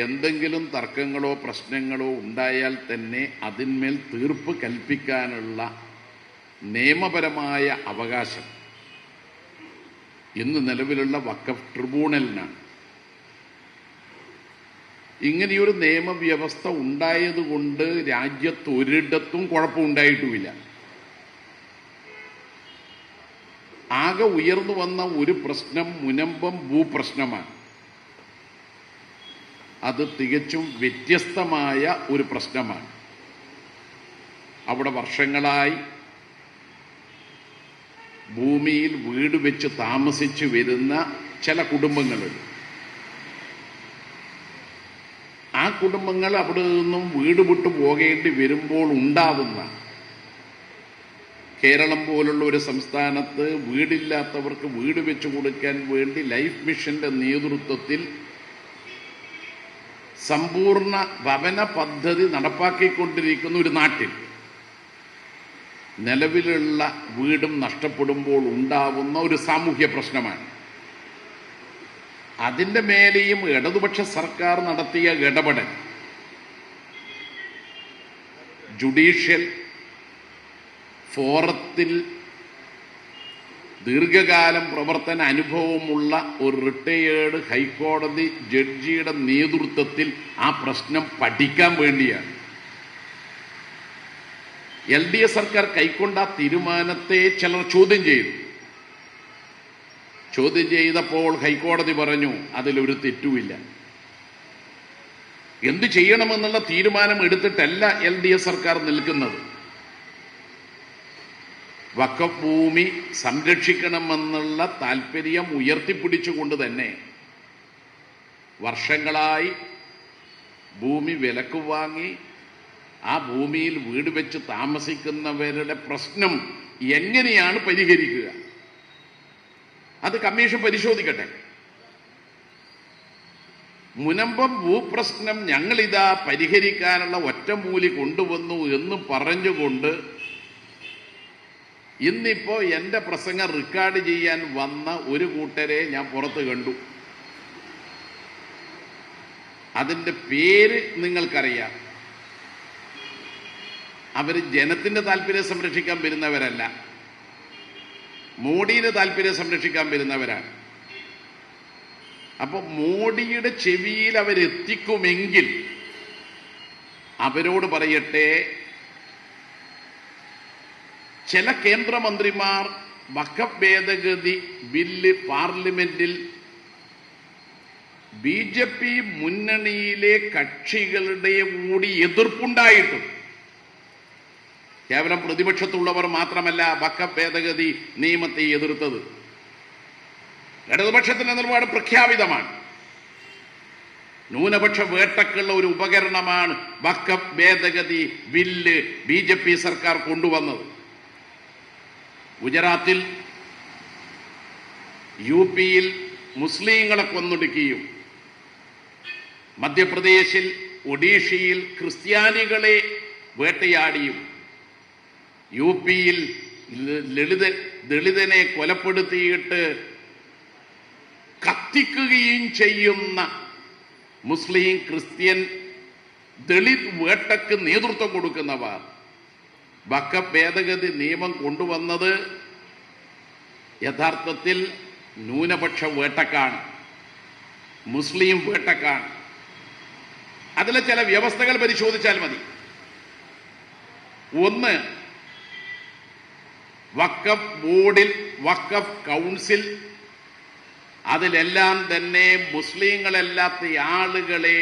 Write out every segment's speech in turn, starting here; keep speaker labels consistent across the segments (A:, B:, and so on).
A: എന്തെങ്കിലും തർക്കങ്ങളോ പ്രശ്നങ്ങളോ ഉണ്ടായാൽ തന്നെ അതിന്മേൽ തീർപ്പ് കൽപ്പിക്കാനുള്ള നിയമപരമായ അവകാശം ഇന്ന് നിലവിലുള്ള വഖഫ് ട്രിബ്യൂണലിനാണ്. ഇങ്ങനെയൊരു നിയമവ്യവസ്ഥ ഉണ്ടായതുകൊണ്ട് രാജ്യത്ത് ഒരിടത്തും കുഴപ്പമുണ്ടായിട്ടുമില്ല. ആകെ ഉയർന്നു വന്ന ഒരു പ്രശ്നം മുനമ്പം ഭൂപ്രശ്നമാണ്. അത് തികച്ചും വ്യത്യസ്തമായ ഒരു പ്രശ്നമാണ്. അവിടെ വർഷങ്ങളായി ഭൂമിയിൽ വീട് വെച്ച് താമസിച്ചു വരുന്ന ചില കുടുംബങ്ങളുണ്ട്. ആ കുടുംബങ്ങൾ അവിടെ നിന്നും വീട് വിട്ടു പോകേണ്ടി വരുമ്പോൾ ഉണ്ടാവുന്ന, കേരളം പോലുള്ള ഒരു സംസ്ഥാനത്ത് വീടില്ലാത്തവർക്ക് വീട് വെച്ചു കൊടുക്കാൻ വേണ്ടി ലൈഫ് മിഷന്റെ നേതൃത്വത്തിൽ സമ്പൂർണ്ണ ഭവന പദ്ധതി നടപ്പാക്കിക്കൊണ്ടിരിക്കുന്ന ഒരു നാട്ടിൽ നിലവിലുള്ള വീടും നഷ്ടപ്പെടുമ്പോൾ ഉണ്ടാവുന്ന ഒരു സാമൂഹ്യ പ്രശ്നമാണ്. അതിൻ്റെ മേലെയും ഇടതുപക്ഷ സർക്കാർ നടത്തിയ ഇടപെടൽ, ജുഡീഷ്യൽ ഫോറത്തിൽ ദീർഘകാലം പ്രവർത്തന അനുഭവമുള്ള ഒരു റിട്ടയേർഡ് ഹൈക്കോടതി ജഡ്ജിയുടെ നേതൃത്വത്തിൽ ആ പ്രശ്നം പഠിക്കാൻ വേണ്ടിയാണ്. LDF സർക്കാർ കൈക്കൊണ്ട തീരുമാനത്തെ ചിലർ ചോദ്യം ചെയ്തു. ചോദ്യം ചെയ്തപ്പോൾ ഹൈക്കോടതി പറഞ്ഞു അതിലൊരു തെറ്റുമില്ല. എന്തു ചെയ്യണമെന്നുള്ള തീരുമാനം എടുത്തിട്ടല്ല LDF സർക്കാർ നിൽക്കുന്നത്. വഖഫ് ഭൂമി സംരക്ഷിക്കണമെന്നുള്ള താല്പര്യം ഉയർത്തിപ്പിടിച്ചുകൊണ്ട് തന്നെ വർഷങ്ങളായി ഭൂമി വിലക്ക് വാങ്ങി ആ ഭൂമിയിൽ വീട് വെച്ച് താമസിക്കുന്നവരുടെ പ്രശ്നം എങ്ങനെയാണ് പരിഹരിക്കുക, അത് കമ്മീഷൻ പരിശോധിക്കട്ടെ. മുനമ്പം ഭൂപ്രശ്നം ഞങ്ങളിതാ പരിഹരിക്കാനുള്ള ഒറ്റമൂലി കൊണ്ടുവന്നു എന്ന് പറഞ്ഞുകൊണ്ട് ഇന്നിപ്പോ എന്റെ പ്രസംഗം റെക്കോർഡ് ചെയ്യാൻ വന്ന ഒരു കൂട്ടരെ ഞാൻ പുറത്ത് കണ്ടു. അതിന്റെ പേര് നിങ്ങൾക്കറിയാം. അവർ ജനത്തിന്റെ താല്പര്യം സംരക്ഷിക്കാൻ വരുന്നവരല്ല, മോഡിയുടെ താല്പര്യം സംരക്ഷിക്കാൻ വരുന്നവരാണ്. അപ്പൊ മോഡിയുടെ ചെവിയിൽ അവരെത്തിക്കുമെങ്കിൽ അവരോട് പറയട്ടെ, ചില കേന്ദ്രമന്ത്രിമാർ വഖഫ് ഭേദഗതി ബില്ല് പാർലമെന്റിൽ BJP മുന്നണിയിലെ കക്ഷികളുടെ കൂടി എതിർപ്പുണ്ടായിട്ടും, കേവലം പ്രതിപക്ഷത്തുള്ളവർ മാത്രമല്ല വഖഫ് ഭേദഗതി നിയമത്തെ എതിർത്തത്. ഇടതുപക്ഷത്തിന്റെ നിലപാട് പ്രഖ്യാപിതമാണ്. ന്യൂനപക്ഷ വേട്ടക്കുള്ള ഒരു ഉപകരണമാണ് വഖഫ് ഭേദഗതി ബില്ല് BJP സർക്കാർ കൊണ്ടുവന്നത്. ഗുജറാത്തിൽ UPയിൽ മുസ്ലിങ്ങളെ കൊന്നൊടുക്കിയും മധ്യപ്രദേശിൽ ഒഡീഷയിൽ ക്രിസ്ത്യാനികളെ വേട്ടയാടിയും UPയിൽ ദളിതനെ കൊലപ്പെടുത്തിയിട്ട് കത്തിക്കുകയും ചെയ്യുന്ന മുസ്ലിം ക്രിസ്ത്യൻ ദളിത് വേട്ടക്ക് നേതൃത്വം കൊടുക്കുന്നവർ വഖഫ് ഭേദഗതി നിയമം കൊണ്ടുവന്നത് യഥാർത്ഥത്തിൽ ന്യൂനപക്ഷ വേട്ടക്കാണ്, മുസ്ലിം വേട്ടക്കാണ്. അതിലെ ചില വ്യവസ്ഥകൾ പരിശോധിച്ചാൽ മതി. ഒന്ന്, വഖഫ് ബോർഡിൽ, വഖഫ് കൗൺസിൽ, അതിലെല്ലാം തന്നെ മുസ്ലിങ്ങളല്ലാത്ത ആളുകളെ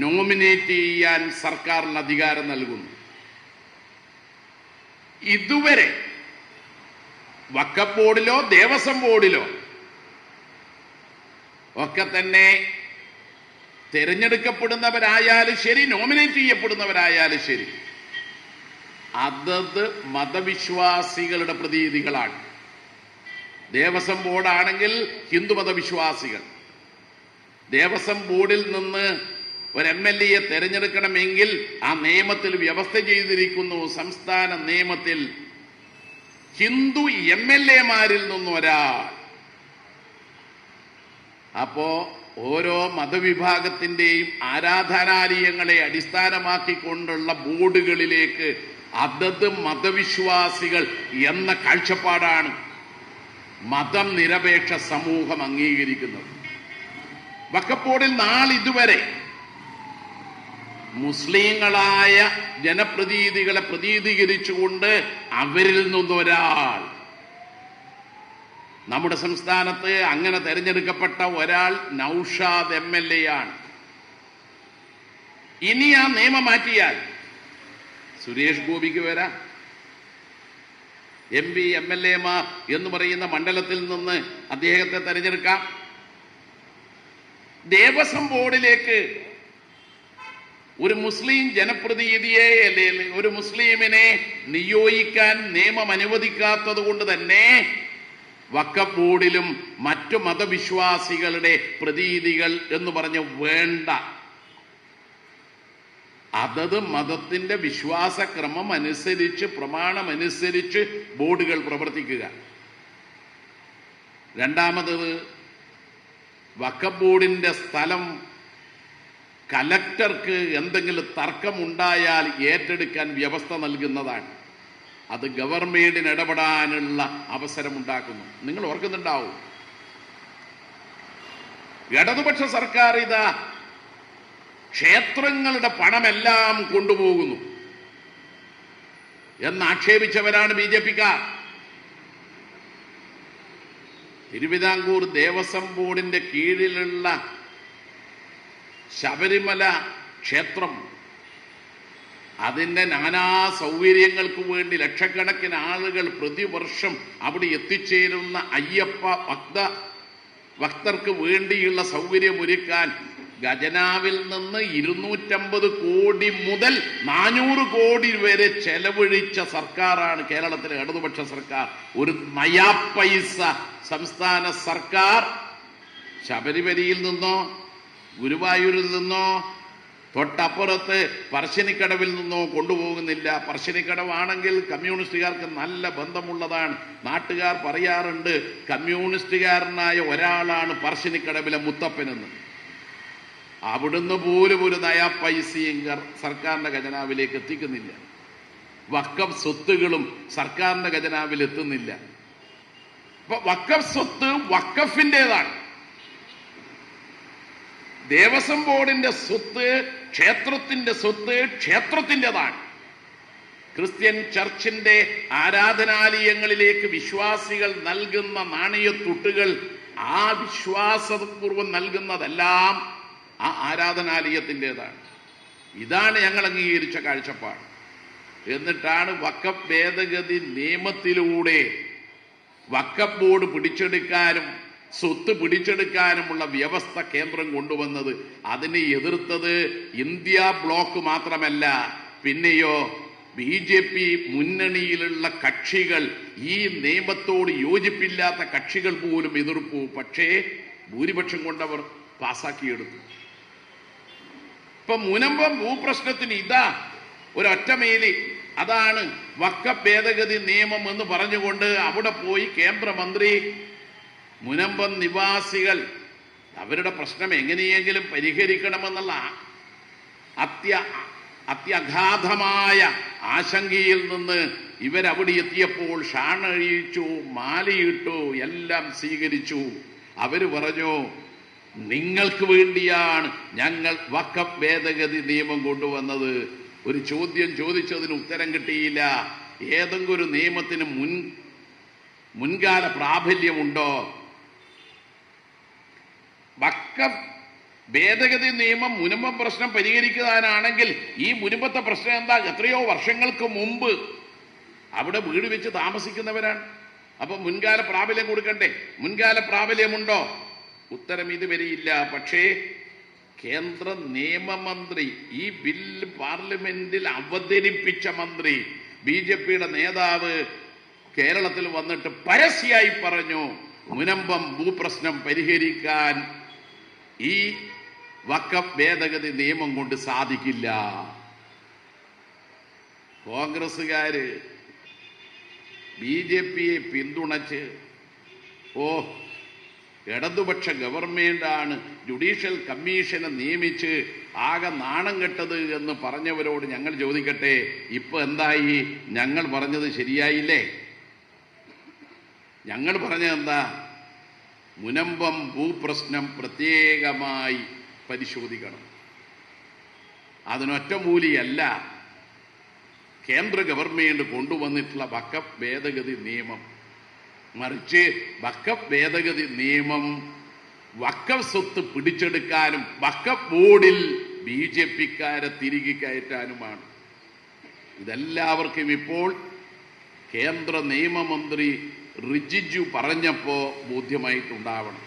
A: നോമിനേറ്റ് ചെയ്യാൻ സർക്കാരിന് അധികാരം നൽകുന്നു. ഇതുവരെ വഖഫ് ബോർഡിലോ ദേവസ്വം ബോർഡിലോ ഒക്കെ തന്നെ തിരഞ്ഞെടുക്കപ്പെടുന്നവരായാലും ശരി, നോമിനേറ്റ് ചെയ്യപ്പെടുന്നവരായാലും ശരി, അതത് മതവിശ്വാസികളുടെ പ്രതിനിധികളാണ്. ദേവസ്വം ബോർഡാണെങ്കിൽ ഹിന്ദു മതവിശ്വാസികൾ. ദേവസ്വം ബോർഡിൽ നിന്ന് ഒരു MLA തെരഞ്ഞെടുക്കണമെങ്കിൽ ആ നിയമത്തിൽ വ്യവസ്ഥ ചെയ്തിരിക്കുന്നു. സംസ്ഥാന നിയമത്തിൽ ഹിന്ദു MLA മാരിൽ നിന്നൊരാൾ. അപ്പോ ഓരോ മതവിഭാഗത്തിൻ്റെയും ആരാധനാലയങ്ങളെ അടിസ്ഥാനമാക്കിക്കൊണ്ടുള്ള ബോർഡുകളിലേക്ക് അതത് മതവിശ്വാസികൾ എന്ന കാഴ്ചപ്പാടാണ് മതം നിരപേക്ഷ സമൂഹം അംഗീകരിക്കുന്നത്. വഖഫ് ബോർഡിൽ നാളിതുവരെ മുസ്ലിങ്ങളായ ജനപ്രതിനിധികളെ പ്രതിനിധീകരിച്ചുകൊണ്ട് അവരിൽ നിന്നൊരാൾ, നമ്മുടെ സംസ്ഥാനത്ത് അങ്ങനെ തെരഞ്ഞെടുക്കപ്പെട്ട ഒരാൾ നൗഷാദ് MLA ആണ്. ഇനി ആ നിയമം മാറ്റിയാൽ സുരേഷ് ഗോപിക്ക് വരാം, MP MLA മാർ എന്ന് പറയുന്ന മണ്ഡലത്തിൽ നിന്ന് അദ്ദേഹത്തെ തെരഞ്ഞെടുക്കാം. ദേവസ്വം ബോർഡിലേക്ക് ഒരു മുസ്ലിം ജനപ്രതിനിധിയെ അല്ലെങ്കിൽ ഒരു മുസ്ലിമിനെ നിയോഗിക്കാൻ നിയമം അനുവദിക്കാത്തത് കൊണ്ട് തന്നെ വഖഫ് ബോർഡിലും മറ്റു മതവിശ്വാസികളുടെ പ്രതിനിധികൾ എന്ന് പറഞ്ഞ് വേണ്ട. അതത് മതത്തിന്റെ വിശ്വാസക്രമം അനുസരിച്ച് പ്രമാണമനുസരിച്ച് ബോർഡുകൾ പ്രവർത്തിക്കുക. രണ്ടാമത്, വഖഫ് ബോർഡിന്റെ സ്ഥലം കലക്ടർക്ക് എന്തെങ്കിലും തർക്കമുണ്ടായാൽ ഏറ്റെടുക്കാൻ വ്യവസ്ഥ നൽകുന്നതാണ്. അത് ഗവൺമെന്റിന് ഇടപെടാനുള്ള അവസരമുണ്ടാക്കുന്നു. നിങ്ങൾ ഓർക്കുന്നുണ്ടാവും, ഇടതുപക്ഷ സർക്കാർ ഇതാ ക്ഷേത്രങ്ങളുടെ പണമെല്ലാം കൊണ്ടുപോകുന്നു എന്നാക്ഷേപിച്ചവരാണ് BJPക്കാർ. തിരുവിതാംകൂർ ദേവസ്വം ബോർഡിന്റെ കീഴിലുള്ള ശബരിമല ക്ഷേത്രം, അതിൻ്റെ നാനാ സൗകര്യങ്ങൾക്ക് വേണ്ടി ലക്ഷക്കണക്കിന് ആളുകൾ പ്രതിവർഷം അവിടെ എത്തിച്ചേരുന്ന അയ്യപ്പ ഭക്തർക്ക് വേണ്ടിയുള്ള സൗകര്യമൊരുക്കാൻ ഖജനാവിൽ നിന്ന് 250 കോടി മുതൽ 400 കോടി വരെ ചെലവഴിച്ച സർക്കാരാണ് കേരളത്തിലെ ഇടതുപക്ഷ സർക്കാർ. ഒരു നയാ പൈസ സംസ്ഥാന സർക്കാർ ശബരിമലയിൽ നിന്നോ ഗുരുവായൂരിൽ നിന്നോ തൊട്ടപ്പുറത്ത് പറശ്ശിനിക്കടവിൽ നിന്നോ കൊണ്ടുപോകുന്നില്ല. പറശ്ശിനിക്കടവാണെങ്കിൽ കമ്മ്യൂണിസ്റ്റുകാർക്ക് നല്ല ബന്ധമുള്ളതാണ്. നാട്ടുകാർ പറയാറുണ്ട്, കമ്മ്യൂണിസ്റ്റുകാരനായ ഒരാളാണ് പറശ്ശിനിക്കടവിലെ മുത്തപ്പനെന്ന്. അവിടുന്ന് പോലും ഒരു നയാ പൈസയും സർക്കാരിന്റെ ഖജനാവിലേക്ക് എത്തിക്കുന്നില്ല. വഖഫ് സ്വത്തുകളും സർക്കാരിന്റെ ഖജനാവിൽ എത്തുന്നില്ല. അപ്പൊ വഖഫ് സ്വത്ത് വഖഫിൻ്റെതാണ്. ദേവസ്വം ബോർഡിന്റെ സ്വത്ത് ക്ഷേത്രത്തിന്റെ സ്വത്ത് ക്ഷേത്രത്തിൻ്റെതാണ്. ക്രിസ്ത്യൻ ചർച്ചിന്റെ ആരാധനാലയങ്ങളിലേക്ക് വിശ്വാസികൾ നൽകുന്ന നാണയത്തുട്ടുകൾ ആ വിശ്വാസപൂർവ്വം നൽകുന്നതെല്ലാം ആ ആരാധനാലയത്തിൻ്റെതാണ്. ഇതാണ് ഞങ്ങൾ അംഗീകരിച്ച കാഴ്ചപ്പാട്. എന്നിട്ടാണ് വഖഫ് ഭേദഗതി നിയമത്തിലൂടെ വഖഫ് ബോർഡ് പിടിച്ചെടുക്കാനും സ്വത്ത് പിടിച്ചെടുക്കാനുമുള്ള വ്യവസ്ഥ കേന്ദ്രം കൊണ്ടുവന്നത്. അതിനെ എതിർത്തത് ഇന്ത്യ ബ്ലോക്ക് മാത്രമല്ല, പിന്നെയോ BJP മുന്നണിയിലുള്ള കക്ഷികൾ, ഈ നിയമത്തോട് യോജിപ്പില്ലാത്ത കക്ഷികൾ പോലും എതിർപ്പു. പക്ഷേ ഭൂരിപക്ഷം കൊണ്ടവർ പാസാക്കിയെടുത്തു. ഇപ്പൊ മുനമ്പം ഭൂപ്രശ്നത്തിന് ഇതാ ഒരൊറ്റമേലി, അതാണ് വഖഫ് ഭേദഗതി നിയമം എന്ന് പറഞ്ഞുകൊണ്ട് അവിടെ പോയി കേന്ദ്രമന്ത്രി മുനമ്പം നിവാസികൾ അവരുടെ പ്രശ്നം എങ്ങനെയെങ്കിലും പരിഹരിക്കണമെന്നുള്ള അത്യഗാധമായ ആശങ്കയിൽ നിന്ന് ഇവരവിടെ എത്തിയപ്പോൾ ഷാണഴിച്ചു, മാലയിട്ടു, എല്ലാം സ്വീകരിച്ചു. അവര് പറഞ്ഞു, നിങ്ങൾക്ക് വേണ്ടിയാണ് ഞങ്ങൾ വഖഫ് ഭേദഗതി നിയമം കൊണ്ടുവന്നത്. ഒരു ചോദ്യം ചോദിച്ചതിന് ഉത്തരം കിട്ടിയില്ല. ഏതെങ്കിലും ഒരു നിയമത്തിന് മുൻകാല പ്രാബല്യമുണ്ടോ? വഖഫ് ഭേദഗതി നിയമം മുനമ്പം പ്രശ്നം പരിഹരിക്കാനാണെങ്കിൽ ഈ മുനമ്പത്തെ പ്രശ്നം എന്താ? എത്രയോ വർഷങ്ങൾക്ക് മുമ്പ് അവിടെ വീട് വെച്ച് താമസിക്കുന്നവരാണ്. അപ്പൊ മുൻകാല പ്രാബല്യം കൊടുക്കണ്ടേ? മുൻകാല പ്രാബല്യമുണ്ടോ? ഉത്തരം ഇതുവരെയില്ല. പക്ഷേ കേന്ദ്ര നിയമമന്ത്രി, ഈ ബില്ല് പാർലമെന്റിൽ അവതരിപ്പിച്ച മന്ത്രി, BJPയുടെ നേതാവ് കേരളത്തിൽ വന്നിട്ട് പരസ്യമായി പറഞ്ഞു, മുനമ്പം ഭൂപ്രശ്നം പരിഹരിക്കാൻ ഈ വഖഫ് ഭേദഗതി നിയമം കൊണ്ട് സാധിക്കില്ല. കോൺഗ്രസുകാര് BJPയെ പിന്തുണച്ച് ഇടതുപക്ഷ ഗവൺമെന്റാണ് ജുഡീഷ്യൽ കമ്മീഷനെ നിയമിച്ച് ആകെ നാണം കെട്ടത് എന്ന് പറഞ്ഞവരോട് ഞങ്ങൾ ചോദിക്കട്ടെ, ഇപ്പൊ എന്തായി? ഞങ്ങൾ പറഞ്ഞത് ശരിയായില്ലേ? ഞങ്ങൾ പറഞ്ഞത് എന്താ? മുനമ്പം ഭൂപ്രശ്നം പ്രത്യേകമായി പരിശോധിക്കണം. അതിനൊറ്റമൂലിയല്ല കേന്ദ്ര ഗവൺമെന്റ് കൊണ്ടുവന്നിട്ടുള്ള വഖഫ് ഭേദഗതി നിയമം. മറിച്ച് വഖഫ് ഭേദഗതി നിയമം വഖഫ് സ്വത്ത് പിടിച്ചെടുക്കാനും വഖഫ് ബോർഡിൽ BJP-ക്കാരെ തിരികെ കയറ്റാനുമാണ്. ഇതെല്ലാവർക്കും ഇപ്പോൾ കേന്ദ്ര നിയമമന്ത്രി റിജിജു പറഞ്ഞപ്പോൾ ബോധ്യമായിട്ടുണ്ടാവണം.